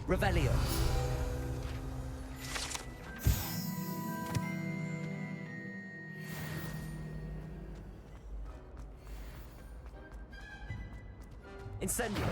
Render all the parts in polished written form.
Revelio. Incendio.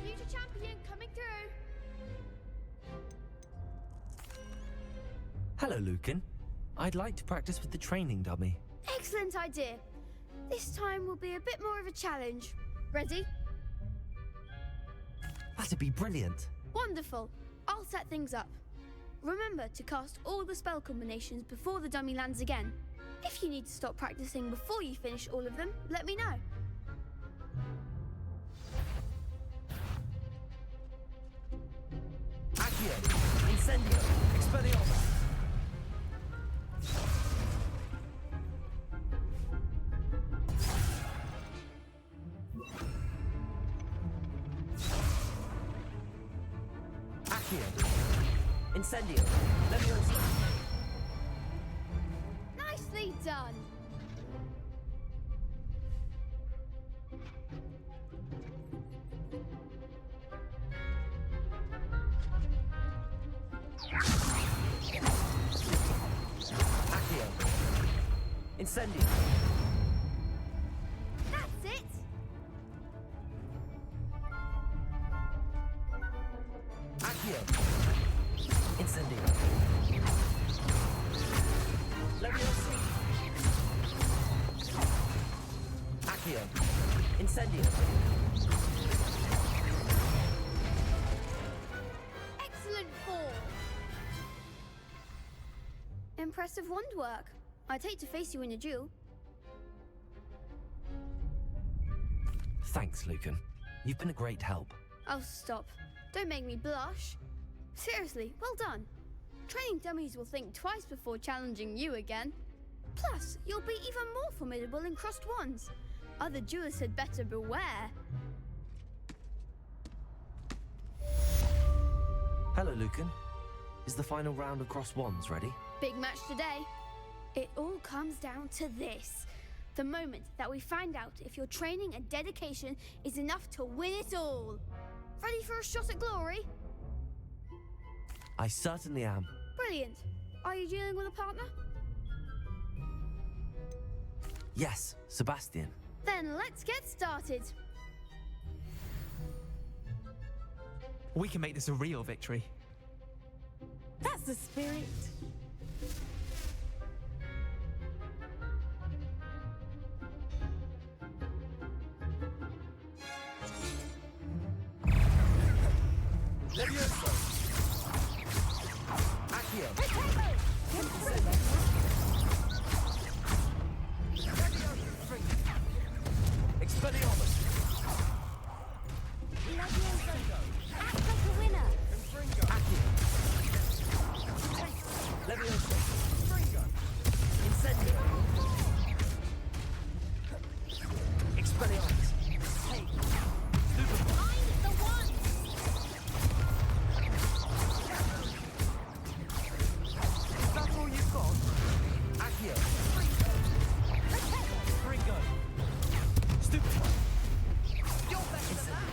Future champion coming through. Hello, Lucan. I'd like to practice with the training dummy. Excellent idea. This time will be a bit more of a challenge. Ready? That'd be brilliant. Wonderful. I'll set things up. Remember to cast all the spell combinations before the dummy lands again. If you need to stop practicing before you finish all of them, let me know. Accio. Incendio. Expelliarmus. Accio. Incendio. Leviosa. Nicely done. Accio. Incendio. That's it. Accio. Incendio. Leviosa. Accio. Incendio. Excellent fall. Impressive wand work. I'd hate to face you in a duel. Thanks, Lucan. You've been a great help. Oh, stop. Don't make me blush. Seriously, well done. Training dummies will think twice before challenging you again. Plus, you'll be even more formidable in crossed wands. Other duelists had better beware. Hello, Lucan. Is the final round of cross wands ready? Big match today. It all comes down to this. The moment that we find out if your training and dedication is enough to win it all. Ready for a shot at glory? I certainly am. Brilliant. Are you dealing with a partner? Yes, Sebastian. Then let's get started. We can make this a real victory. That's the spirit. Leviosa. Accio. Expelliarmus. Act like a winner. Accio. Leviosa. Incendio. Expelliarmus. Hey. I'm the one. That's all you've got? Accio. Ringo. Stupefy. You're better than that.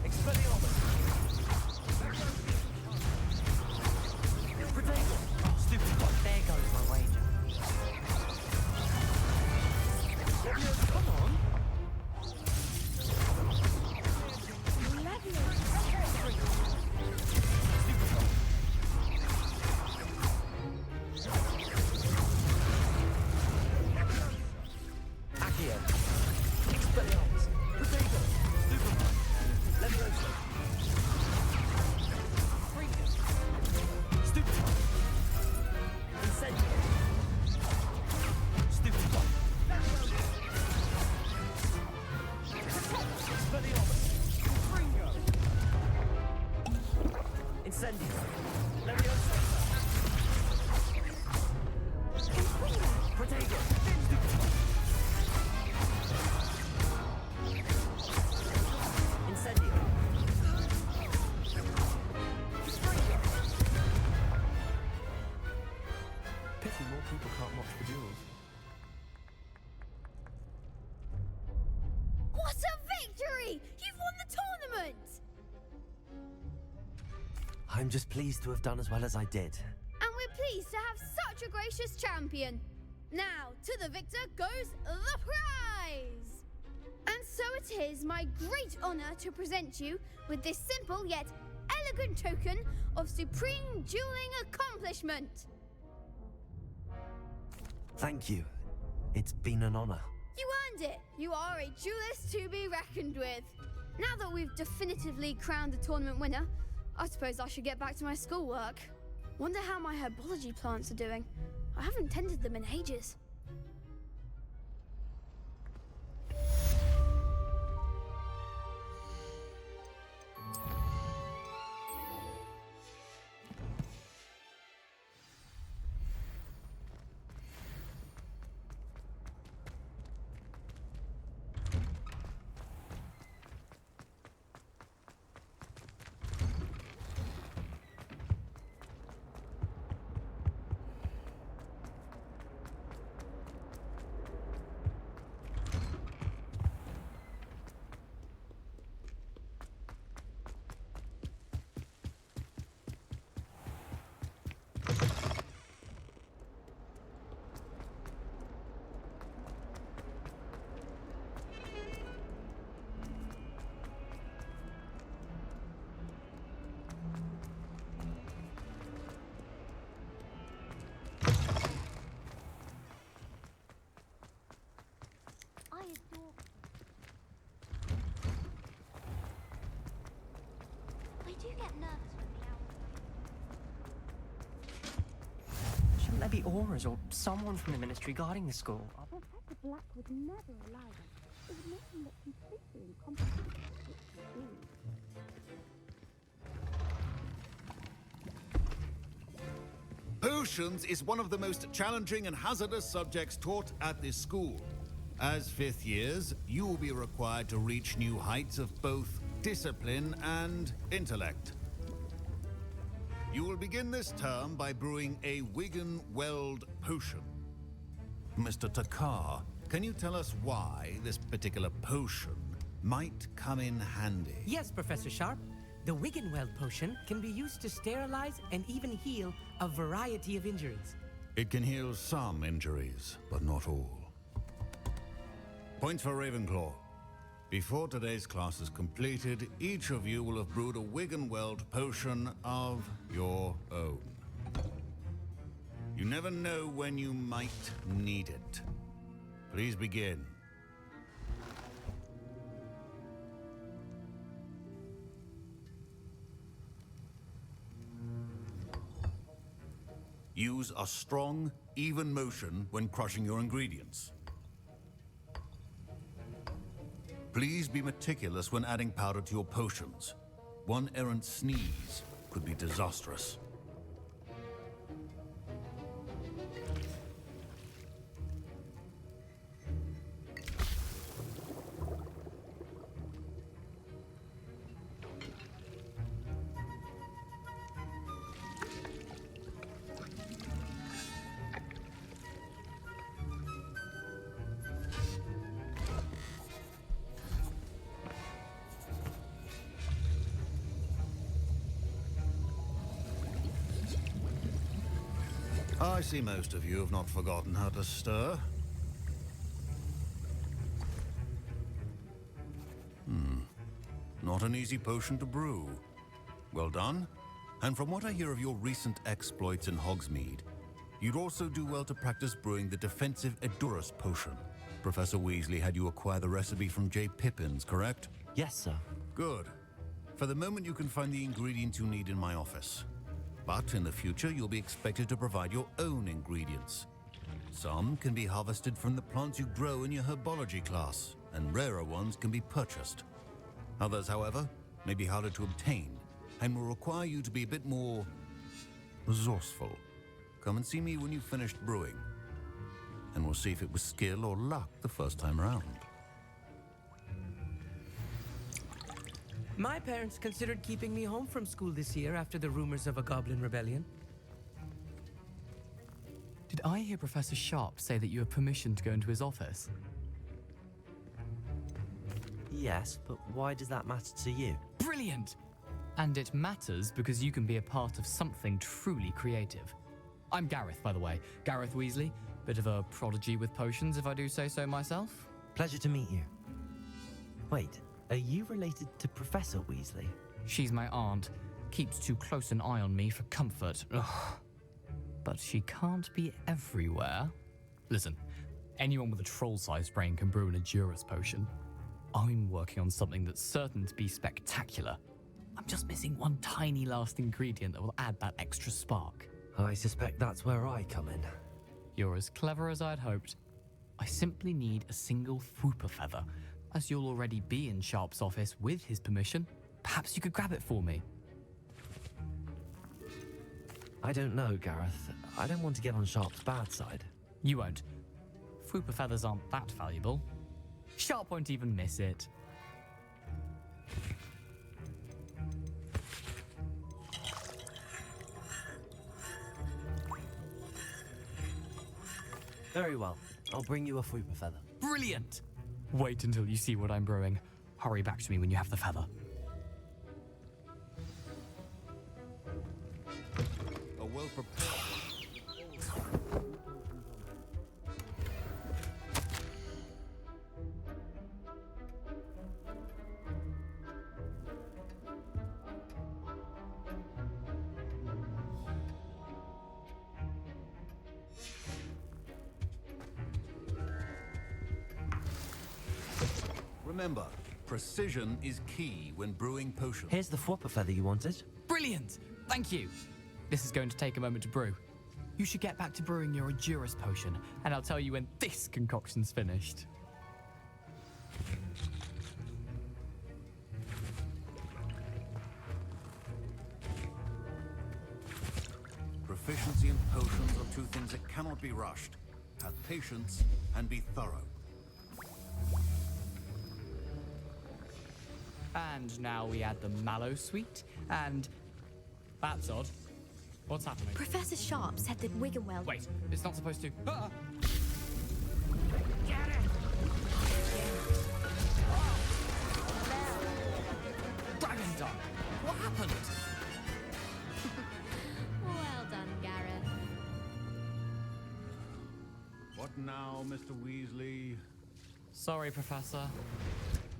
Expelliarmus. Protego. Stupefy. There goes my wager. Leviosa, come on. Accio. Expelliarmus. Protego. Stupefy. Leviosa. Ringo. Stupefy. Incendio. Stupefy. Expelliarmus. Ringo. Incendio. Leviosa. I'm just pleased to have done as well as I did. And we're pleased to have such a gracious champion. Now, to the victor goes the prize! And so it is my great honor to present you with this simple yet elegant token of supreme dueling accomplishment. Thank you. It's been an honor. You earned it. You are a duelist to be reckoned with. Now that we've definitively crowned the tournament winner, I suppose I should get back to my schoolwork. Wonder how my herbology plants are doing. I haven't tended them in ages. I do get nervous when the owl. Shouldn't there be auras or someone from the ministry guarding the school? Professor Black would never allow them. It would make him look completely incompetent. Potions is one of the most challenging and hazardous subjects taught at this school. As fifth years, you will be required to reach new heights of both discipline and intellect. You will begin this term by brewing a Wigan-Weld potion. Mr. Takar, can you tell us why this particular potion might come in handy? Yes, Professor Sharp. The Wigan-Weld potion can be used to sterilize and even heal a variety of injuries. It can heal some injuries, but not all. Points for Ravenclaw. Before today's class is completed, each of you will have brewed a Wigan-Weld potion of your own. You never know when you might need it. Please begin. Use a strong, even motion when crushing your ingredients. Please be meticulous when adding powder to your potions. One errant sneeze could be disastrous. I see most of you have not forgotten how to stir. Not an easy potion to brew. Well done. And from what I hear of your recent exploits in Hogsmeade, you'd also do well to practice brewing the defensive Edurus potion. Professor Weasley had you acquire the recipe from J. Pippins, correct? Yes, sir. Good. For the moment, you can find the ingredients you need in my office. But in the future, you'll be expected to provide your own ingredients. Some can be harvested from the plants you grow in your herbology class, and rarer ones can be purchased. Others, however, may be harder to obtain, and will require you to be a bit more resourceful. Come and see me when you've finished brewing, and we'll see if it was skill or luck the first time around. My parents considered keeping me home from school this year after the rumors of a goblin rebellion. Did I hear Professor Sharp say that you have permission to go into his office? Yes, but why does that matter to you? Brilliant! And it matters because you can be a part of something truly creative. I'm Gareth, by the way. Gareth Weasley. Bit of a prodigy with potions, if I do say so myself. Pleasure to meet you. Wait, are you related to Professor Weasley? She's my aunt. Keeps too close an eye on me for comfort. Ugh. But she can't be everywhere. Listen, anyone with a troll-sized brain can brew an Edurus potion. I'm working on something that's certain to be spectacular. I'm just missing one tiny last ingredient that will add that extra spark. I suspect that's where I come in. You're as clever as I'd hoped. I simply need a single Fwooper feather. As you'll already be in Sharp's office with his permission, perhaps you could grab it for me. I don't know, Gareth. I don't want to get on Sharp's bad side. You won't. Fwooper feathers aren't that valuable. Sharp won't even miss it. Very well. I'll bring you a Fwooper feather. Brilliant! Wait until you see what I'm brewing. Hurry back to me when you have the feather. A well-prepared... Remember, precision is key when brewing potions. Here's the Fwooper feather you wanted. Brilliant! Thank you! This is going to take a moment to brew. You should get back to brewing your Edurus potion, and I'll tell you when this concoction's finished. Proficiency in potions are two things that cannot be rushed. Have patience and be thorough. And now we add the mallow sweet, and... That's odd. What's happening? Professor Sharp said that Wiggenweld... Wait, it's not supposed to... Ah! Dragon Dog! What happened? Well done, Gareth. What now, Mr. Weasley? Sorry, Professor.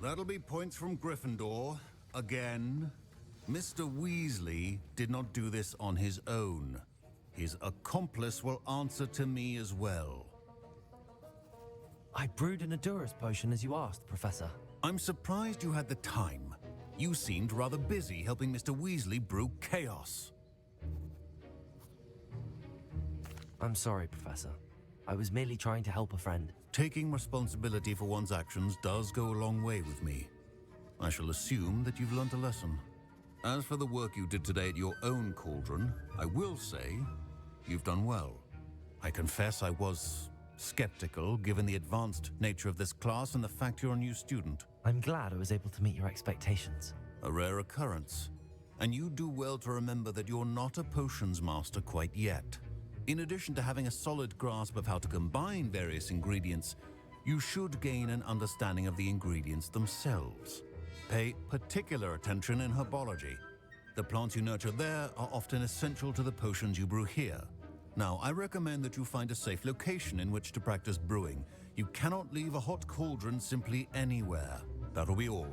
That'll be points from Gryffindor. Again. Mr. Weasley did not do this on his own. His accomplice will answer to me as well. I brewed an Edurus potion as you asked, Professor. I'm surprised you had the time. You seemed rather busy helping Mr. Weasley brew chaos. I'm sorry, Professor. I was merely trying to help a friend. Taking responsibility for one's actions does go a long way with me. I shall assume that you've learnt a lesson. As for the work you did today at your own cauldron, I will say you've done well. I confess I was skeptical given the advanced nature of this class and the fact you're a new student. I'm glad I was able to meet your expectations. A rare occurrence. And you do well to remember that you're not a potions master quite yet. In addition to having a solid grasp of how to combine various ingredients, you should gain an understanding of the ingredients themselves. Pay particular attention in herbology. The plants you nurture there are often essential to the potions you brew here. Now, I recommend that you find a safe location in which to practice brewing. You cannot leave a hot cauldron simply anywhere. That'll be all.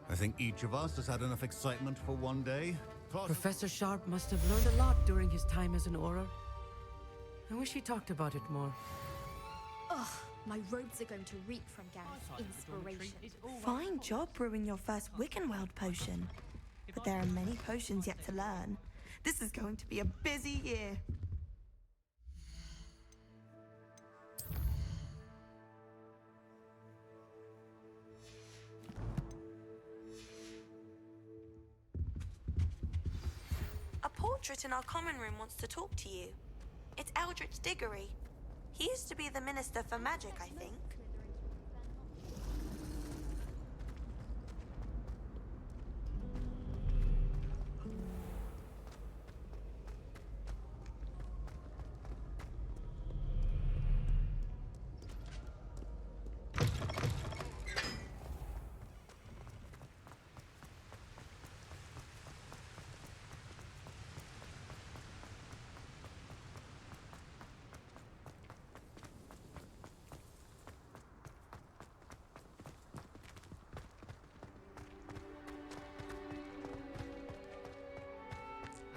I think each of us has had enough excitement for one day. Professor Sharp must have learned a lot during his time as an Auror. I wish he talked about it more. Ugh, my robes are going to reek from Gareth's inspiration. Fine job brewing your first Wiggenweld potion. But there are many potions yet to learn. This is going to be a busy year. A portrait in our common room wants to talk to you. It's Eldritch Diggory. He used to be the Minister for Magic, I think.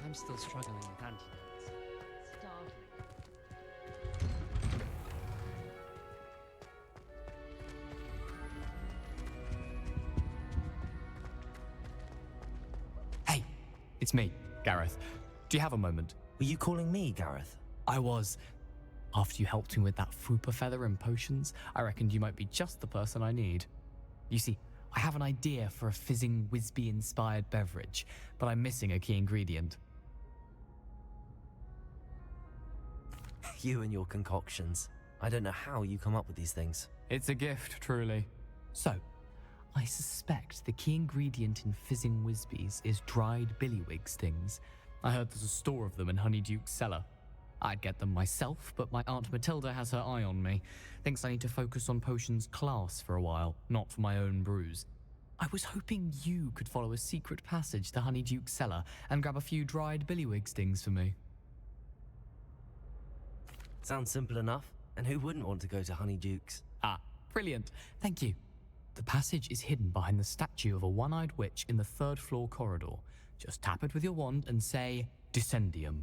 I'm still struggling with antidotes. Startling. Hey, it's me, Gareth. Do you have a moment? Were you calling me, Gareth? I was. After you helped me with that Fupa feather and potions, I reckoned you might be just the person I need. You see, I have an idea for a fizzing Whizbee-inspired beverage, but I'm missing a key ingredient. You and your concoctions. I don't know how you come up with these things. It's a gift, truly. So, I suspect the key ingredient in fizzing Whizbees is dried billywig stings. I heard there's a store of them in Honeyduke's cellar. I'd get them myself, but my Aunt Matilda has her eye on me. Thinks I need to focus on potions class for a while, not for my own brews. I was hoping you could follow a secret passage to Honeyduke's cellar and grab a few dried billywig stings for me. Sounds simple enough. And who wouldn't want to go to Honeyduke's? Ah, brilliant. Thank you. The passage is hidden behind the statue of a one-eyed witch in the third-floor corridor. Just tap it with your wand and say, Descendium.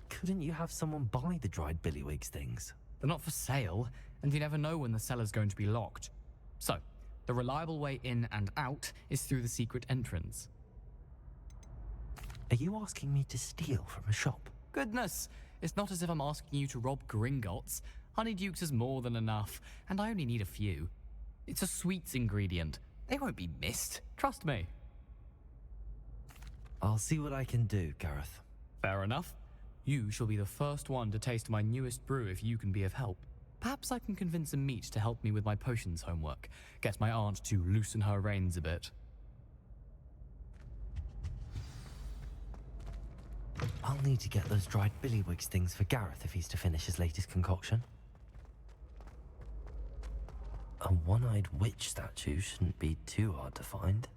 Couldn't you have someone buy the dried billywig's things? They're not for sale, and you never know when the cellar's going to be locked. So, the reliable way in and out is through the secret entrance. Are you asking me to steal from a shop? Goodness, it's not as if I'm asking you to rob Gringotts. Honeyduke's is more than enough, and I only need a few. It's a sweets ingredient. They won't be missed, trust me. I'll see what I can do, Gareth. Fair enough. You shall be the first one to taste my newest brew if you can be of help. Perhaps I can convince a meat to help me with my potions homework. Get my aunt to loosen her reins a bit. I'll need to get those dried billywig things for Gareth if he's to finish his latest concoction. A one-eyed witch statue shouldn't be too hard to find.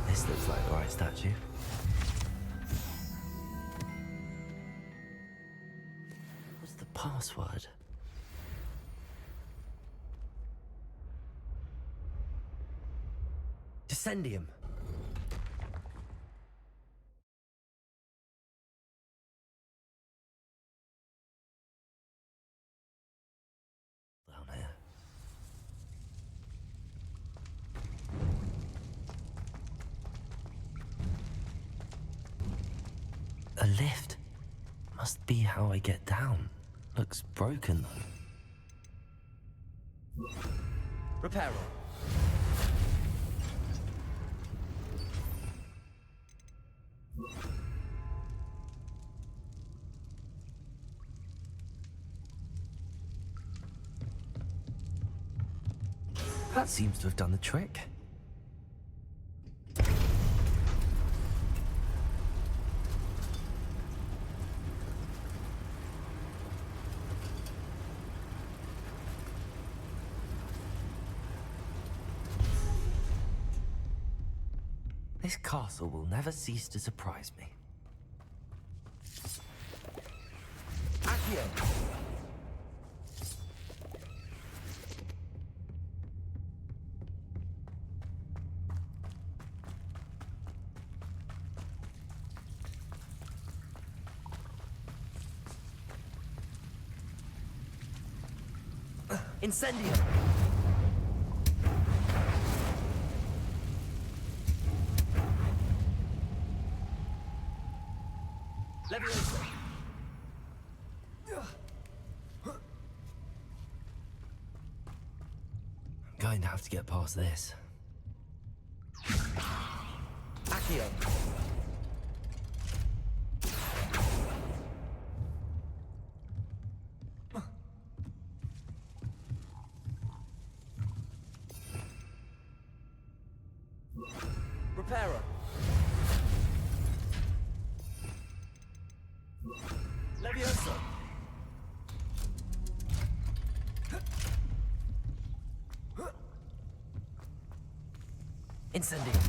This looks like the right statue. What's the password? Descendium. Down here. A lift. Must be how I get down. Looks broken though. Repair roll. That seems to have done the trick. This castle will never cease to surprise me. Accio! Incendio! Leviosa! I'm going to have to get past this. Accio! Reparo. Leviosa. Incendio.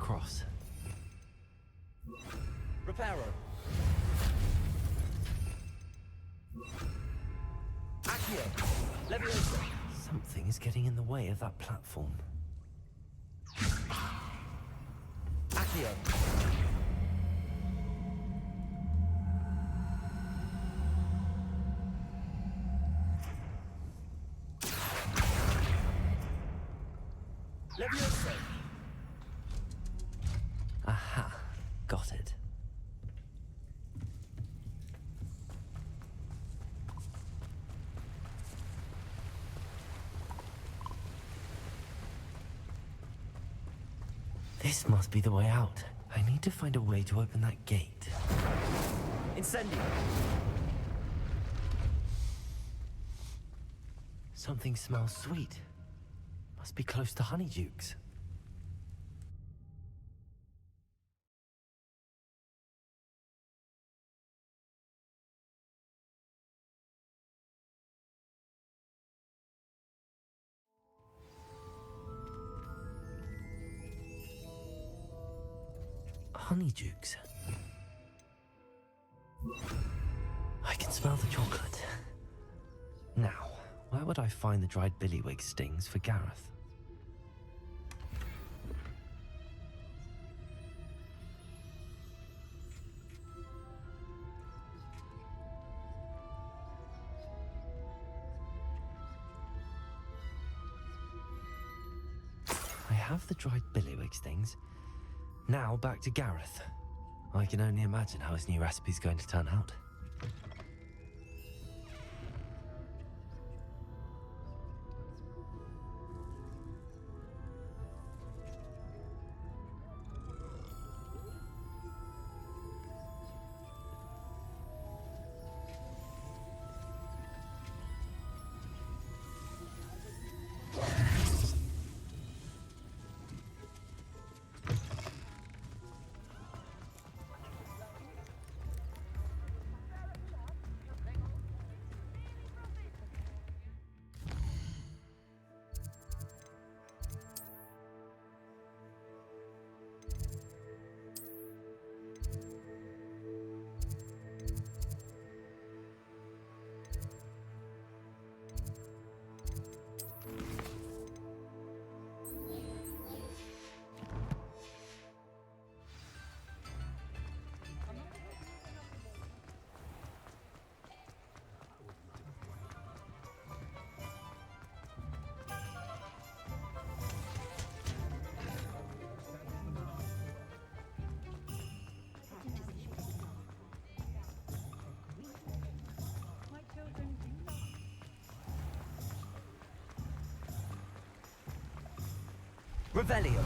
across. Reparo. Accio. Leviosa. Something is getting in the way of that platform. Accio. Leviosa. Aha, got it. This must be the way out. I need to find a way to open that gate. Incendio. Something smells sweet. Must be close to Honeydukes. Honeydukes. I can smell the chocolate. Now, where would I find the dried billywig stings for Gareth? I have the dried billywig stings. Now back to Gareth. I can only imagine how his new recipe's going to turn out. Revelio.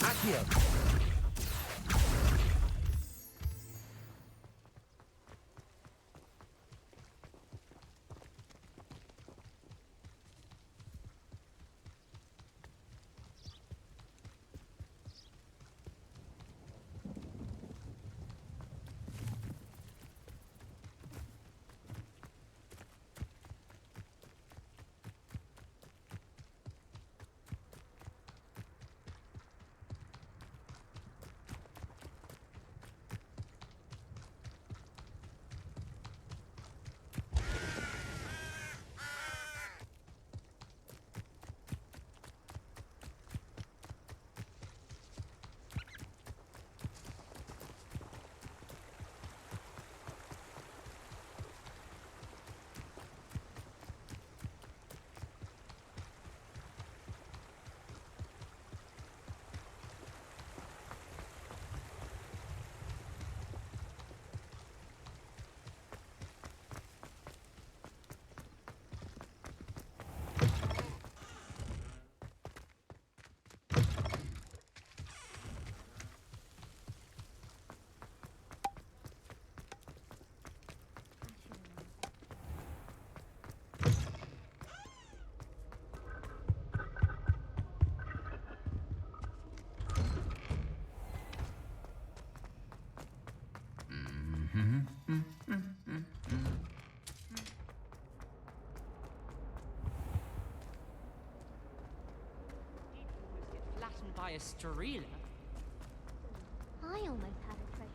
Accio. flattened by a Starila. I almost had a treasure.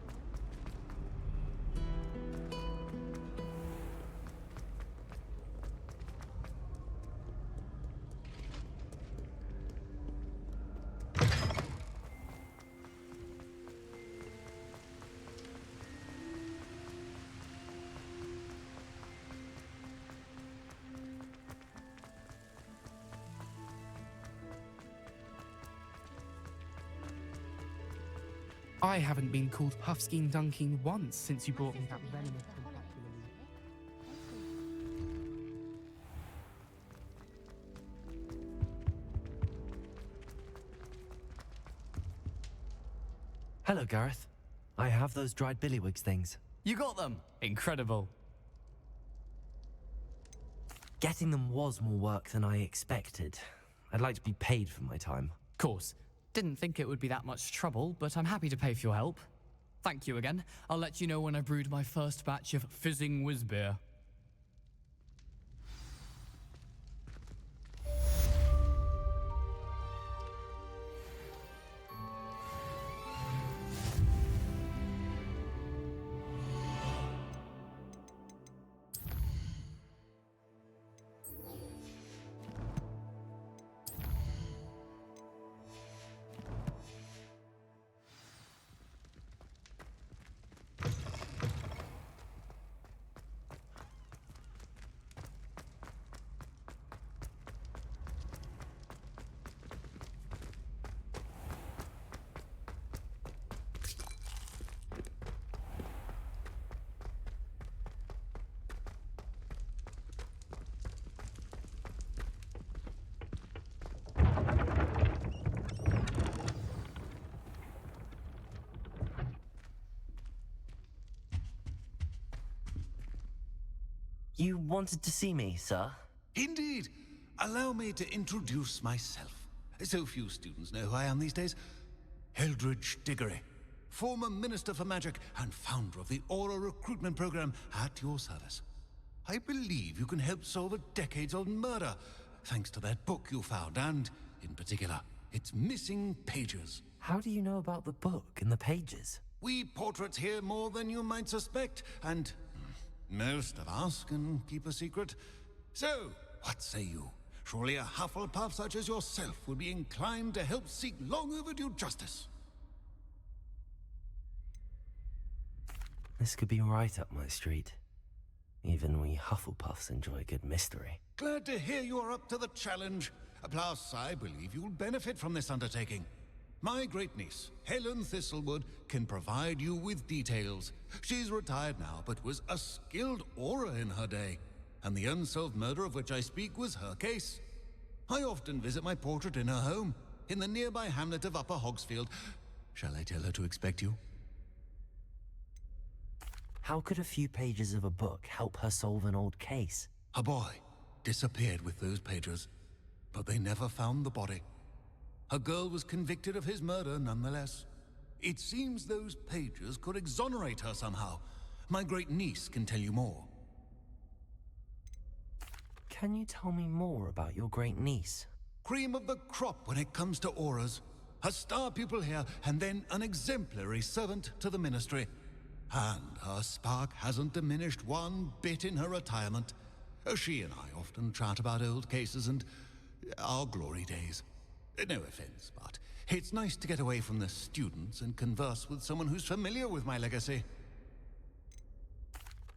I haven't been called Puffskein Dunking once since you brought me that venomous tentacular leaf. Hello, Gareth. I have those dried billywig things. You got them! Incredible. Getting them was more work than I expected. I'd like to be paid for my time. Course. Didn't think it would be that much trouble, but I'm happy to pay for your help. Thank you again. I'll let you know when I brewed my first batch of fizzing whiz beer. You wanted to see me, sir? Indeed. Allow me to introduce myself. So few students know who I am these days. Eldridge Diggory, former Minister for Magic and founder of the Aura Recruitment Program, at your service. I believe you can help solve a decades-old murder, thanks to that book you found, and, in particular, its missing pages. How do you know about the book and the pages? We portraits hear more than you might suspect, and most of us can keep a secret. So, what say you? Surely a Hufflepuff such as yourself would be inclined to help seek long overdue justice. This could be right up my street. Even we Hufflepuffs enjoy a good mystery. Glad to hear you are up to the challenge. Plus, I believe you'll benefit from this undertaking. My great-niece, Helen Thistlewood, can provide you with details. She's retired now, but was a skilled aura in her day. And the unsolved murder of which I speak was her case. I often visit my portrait in her home, in the nearby hamlet of Upper Hogsfield. Shall I tell her to expect you? How could a few pages of a book help her solve an old case? A boy disappeared with those pages, but they never found the body. A girl was convicted of his murder nonetheless. It seems those pages could exonerate her somehow. My great-niece can tell you more. Can you tell me more about your great-niece? Cream of the crop when it comes to auras. A star pupil here, and then an exemplary servant to the ministry. And her spark hasn't diminished one bit in her retirement. She and I often chat about old cases and our glory days. No offense, but it's nice to get away from the students and converse with someone who's familiar with my legacy.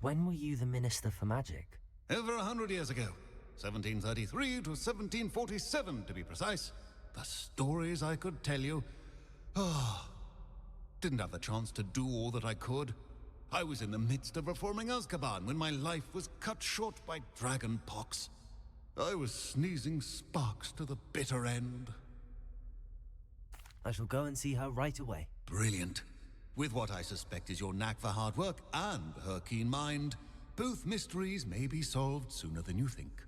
When were you the Minister for Magic? Over 100 years ago. 1733 to 1747, to be precise. The stories I could tell you. Didn't have the chance to do all that I could. I was in the midst of reforming Azkaban when my life was cut short by dragon pox. I was sneezing sparks to the bitter end. I shall go and see her right away. Brilliant. With what I suspect is your knack for hard work and her keen mind, both mysteries may be solved sooner than you think.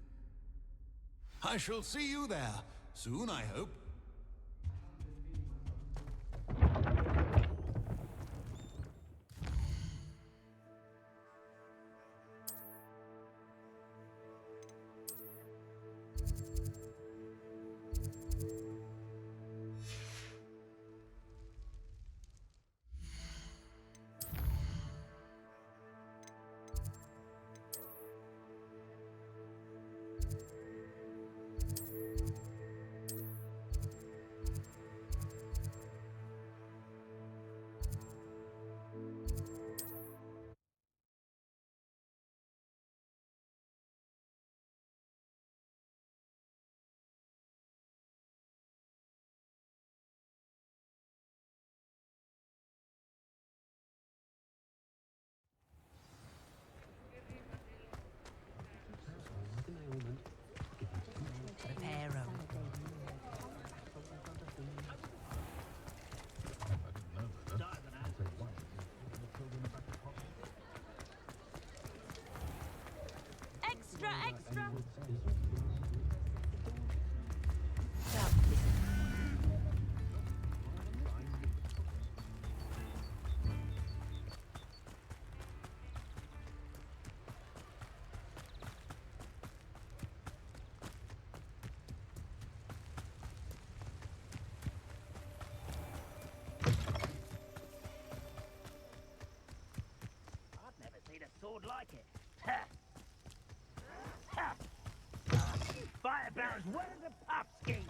I shall see you there, soon I hope. extra, extra! I've never seen a sword like it. Ha! Ha! Fire barrels, where are the puffskins?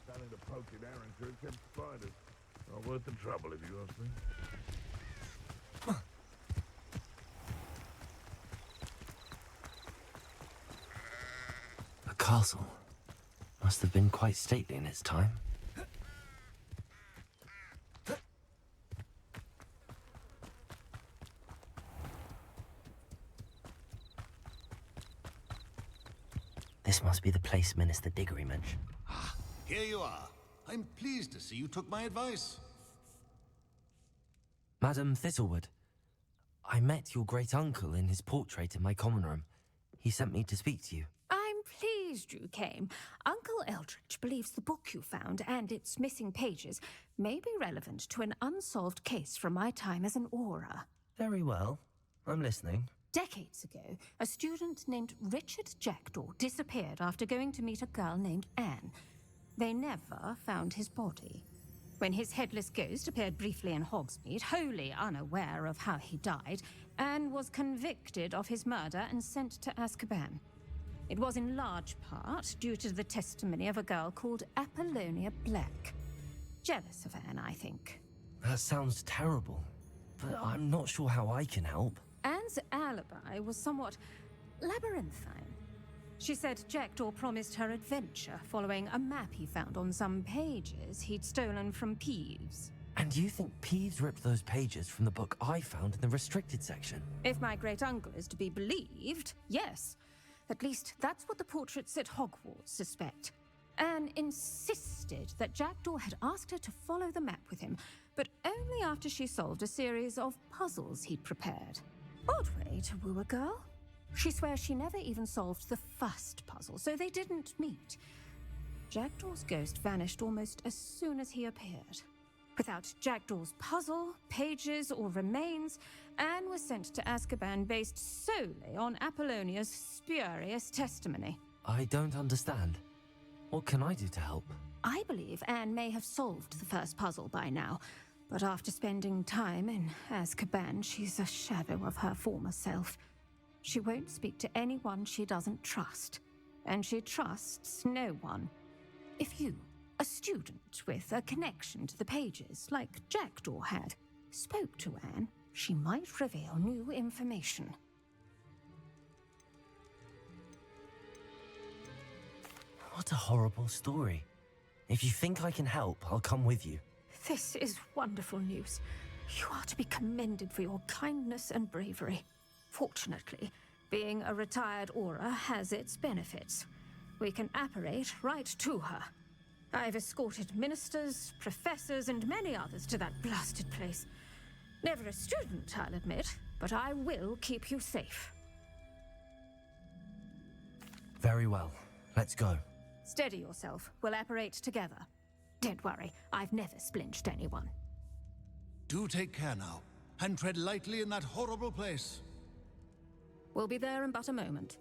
Starting to poke at Aaron could have kept spiders. Not worth the trouble, if you ask me. A castle. Must have been quite stately in its time. This must be the place Minister Diggory mentioned. Here you are. I'm pleased to see you took my advice. Madam Thistlewood, I met your great-uncle in his portrait in my common room. He sent me to speak to you. I'm pleased you came. Uncle Eldridge believes the book you found and its missing pages may be relevant to an unsolved case from my time as an aura. Very well. I'm listening. Decades ago, a student named Richard Jackdaw disappeared after going to meet a girl named Anne. They never found his body. When his headless ghost appeared briefly in Hogsmeade, wholly unaware of how he died, Anne was convicted of his murder and sent to Azkaban. It was in large part due to the testimony of a girl called Apollonia Black. Jealous of Anne, I think. That sounds terrible, but I'm not sure how I can help. Anne's alibi was somewhat labyrinthine. She said Jackdaw promised her adventure following a map he found on some pages he'd stolen from Peeves. And you think Peeves ripped those pages from the book I found in the restricted section? If my great-uncle is to be believed, yes. At least that's what the portraits at Hogwarts suspect. Anne insisted that Jackdaw had asked her to follow the map with him, but only after she solved a series of puzzles he'd prepared. Odd way to woo a girl. She swears she never even solved the first puzzle, so they didn't meet. Jackdaw's ghost vanished almost as soon as he appeared. Without Jackdaw's puzzle, pages, or remains, Anne was sent to Azkaban based solely on Apollonia's spurious testimony. I don't understand. What can I do to help? I believe Anne may have solved the first puzzle by now, but after spending time in Azkaban, she's a shadow of her former self. She won't speak to anyone she doesn't trust, and she trusts no one. If you, a student with a connection to the pages, like Jackdaw had, spoke to Anne, she might reveal new information. What a horrible story. If you think I can help, I'll come with you. This is wonderful news. You are to be commended for your kindness and bravery. Fortunately, being a retired aura has its benefits. We can apparate right to her. I've escorted ministers, professors, and many others to that blasted place. Never a student, I'll admit, but I will keep you safe. Very well. Let's go. Steady yourself. We'll apparate together. Don't worry, I've never splinched anyone. Do take care now, and tread lightly in that horrible place. We'll be there in but a moment.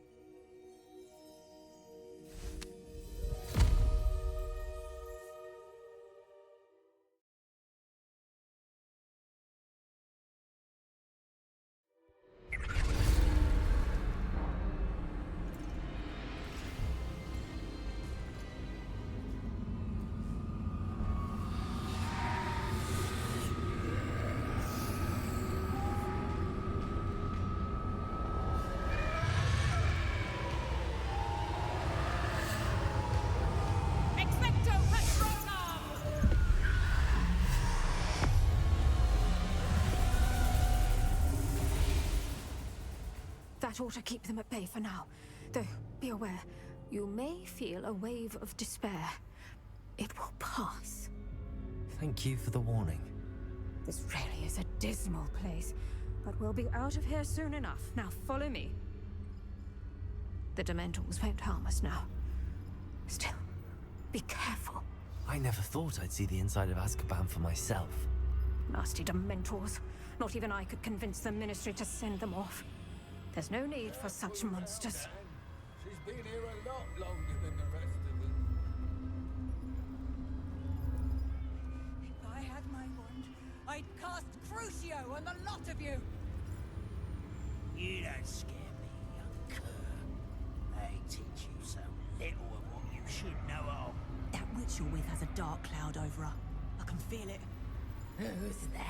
That ought to keep them at bay for now. Though, be aware, you may feel a wave of despair. It will pass. Thank you for the warning. This really is a dismal place, but we'll be out of here soon enough. Now follow me. The Dementors won't harm us now. Still, be careful. I never thought I'd see the inside of Azkaban for myself. Nasty Dementors. Not even I could convince the Ministry to send them off. There's no need for such monsters. She's been here a lot longer than the rest of them. If I had my wand, I'd cast Crucio on the lot of you! You don't scare me, young cur. They teach you so little of what you should know of. That witch you're with has a dark cloud over her. I can feel it. Who's there?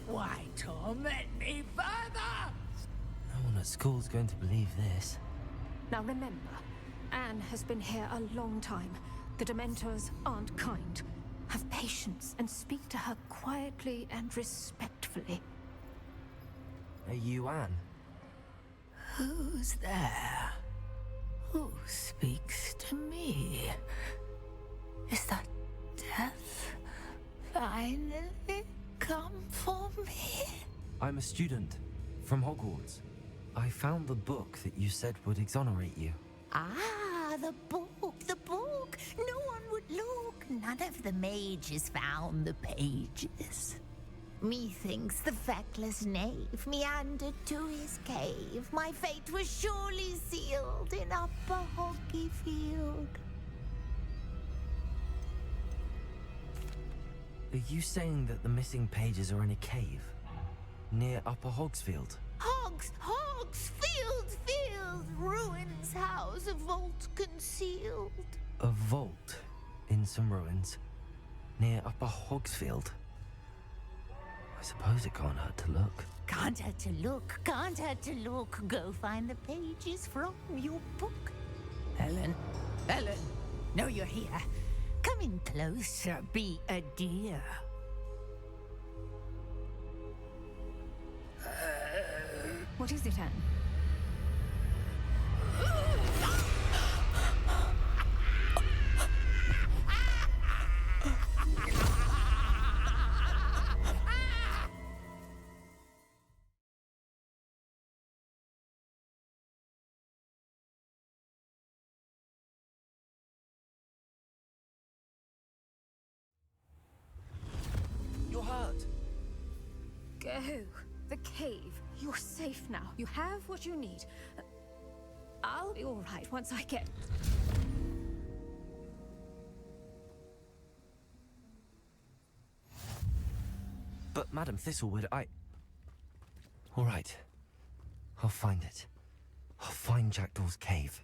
Why torment me further? No one at school's going to believe this. Now remember, Anne has been here a long time. The Dementors aren't kind. Have patience and speak to her quietly and respectfully. Are you Anne? Who's there? Who speaks to me? Is that death finally come for me? I'm a student from Hogwarts. I found the book that you said would exonerate you. Ah, the book, the book. No one would look. None of the mages found the pages. Methinks the feckless knave meandered to his cave. My fate was surely sealed in Upper Hoggyfield. Are you saying that the missing pages are in a cave? Near Upper Hogsfield? Field, ruins house, a vault concealed. A vault in some ruins near Upper Hogsfield? I suppose it can't hurt to look. Can't hurt to look. Go find the pages from your book. Ellen, know you're here. Come in closer, be a dear. What is it, Anne? You're hurt. Go. The cave. You're safe now. You have what you need. I'll be all right once I get... But Madam Thistlewood, All right. I'll find it. I'll find Jackdaw's cave.